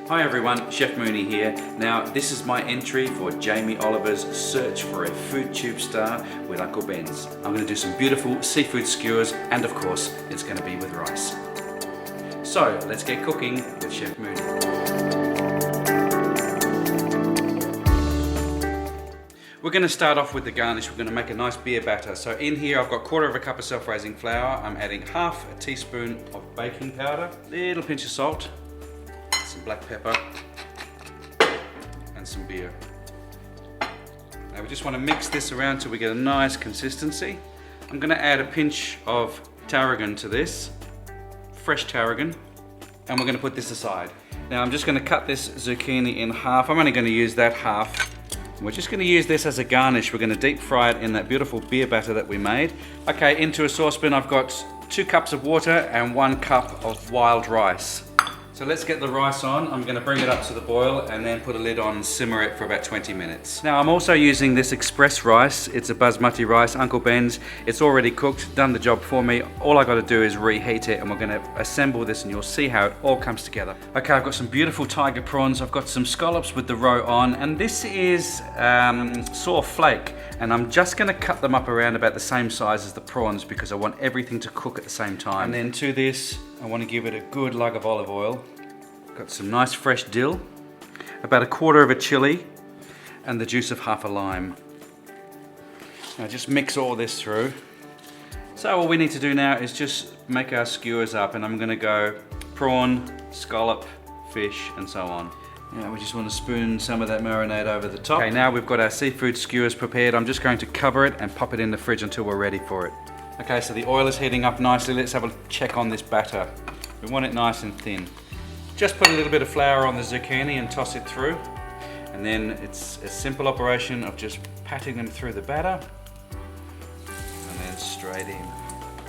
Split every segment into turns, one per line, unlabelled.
Hi everyone, Chef Mooney here. Now this is my entry for Jamie Oliver's search for a food tube star with Uncle Ben's. I'm going to do some beautiful seafood skewers and of course it's going to be with rice. So let's get cooking with Chef Mooney. We're going to start off with the garnish. We're going to make a nice beer batter. So in here I've got 1/4 cup of self-raising flour. I'm adding 1/2 teaspoon of baking powder, little pinch of salt, some black pepper and some beer. Now we just want to mix this around till we get a nice consistency. I'm going to add a pinch of tarragon to this, fresh tarragon, and we're going to put this aside. Now I'm just going to cut this zucchini in half. I'm only going to use that half. We're just going to use this as a garnish. We're going to deep fry it in that beautiful beer batter that we made. Okay, into a saucepan I've got 2 cups of water and 1 cup of wild rice. So let's get the rice on. I'm going to bring it up to the boil and then put a lid on and simmer it for about 20 minutes. Now I'm also using this express rice. It's a basmati rice, Uncle Ben's. It's already cooked, done the job for me. All I got to do is reheat it and we're going to assemble this and you'll see how it all comes together. Okay, I've got some beautiful tiger prawns. I've got some scallops with the roe on, and this is saw flake, and I'm just going to cut them up around about the same size as the prawns because I want everything to cook at the same time. And then to this I want to give it a good lug of olive oil. Got some nice fresh dill, about 1/4 of a chili, and the juice of 1/2 a lime. Now just mix all this through. So all we need to do now is just make our skewers up, and I'm going to go prawn, scallop, fish, and so on. Now we just want to spoon some of that marinade over the top. Okay, now we've got our seafood skewers prepared. I'm just going to cover it and pop it in the fridge until we're ready for it. Okay, so the oil is heating up nicely. Let's have a check on this batter. We want it nice and thin. Just put a little bit of flour on the zucchini and toss it through. And then it's a simple operation of just patting them through the batter and then straight in.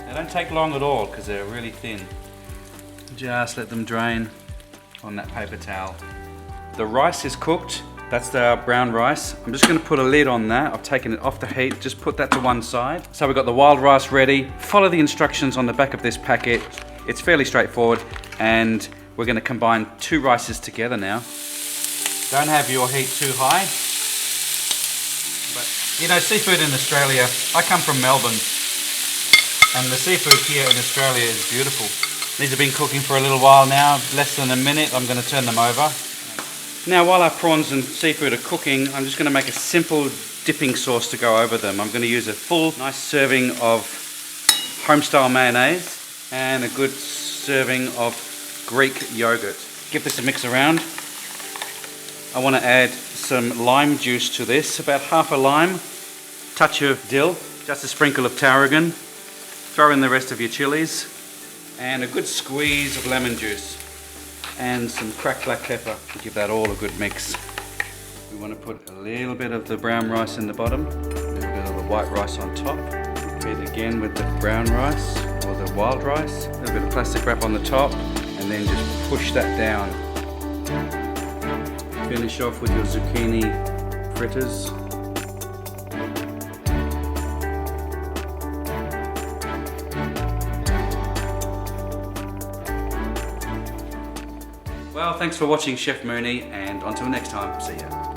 They don't take long at all because they're really thin. Just let them drain on that paper towel. The rice is cooked. That's the brown rice. I'm just going to put a lid on that. I've taken it off the heat. Just put that to one side. So we've got the wild rice ready. Follow the instructions on the back of this packet. It's fairly straightforward, and we're going to combine 2 rices together now. Don't have your heat too high. But you know, seafood in Australia, I come from Melbourne, and the seafood here in Australia is beautiful. These have been cooking for a little while now, less than a minute. I'm going to turn them over. Now while our prawns and seafood are cooking, I'm just going to make a simple dipping sauce to go over them. I'm going to use a full nice serving of home-style mayonnaise and a good serving of Greek yogurt. Give this a mix around. I want to add some lime juice to this, about 1/2 a lime, touch of dill, just a sprinkle of tarragon, throw in the rest of your chilies, and a good squeeze of lemon juice, and some cracked black pepper to give that all a good mix. We want to put a little bit of the brown rice in the bottom, a little bit of the white rice on top, repeat again with the brown rice or the wild rice, a little bit of plastic wrap on the top, and then just push that down. Finish off with your zucchini fritters. Well, thanks for watching Chef Mooney, and until next time, see ya.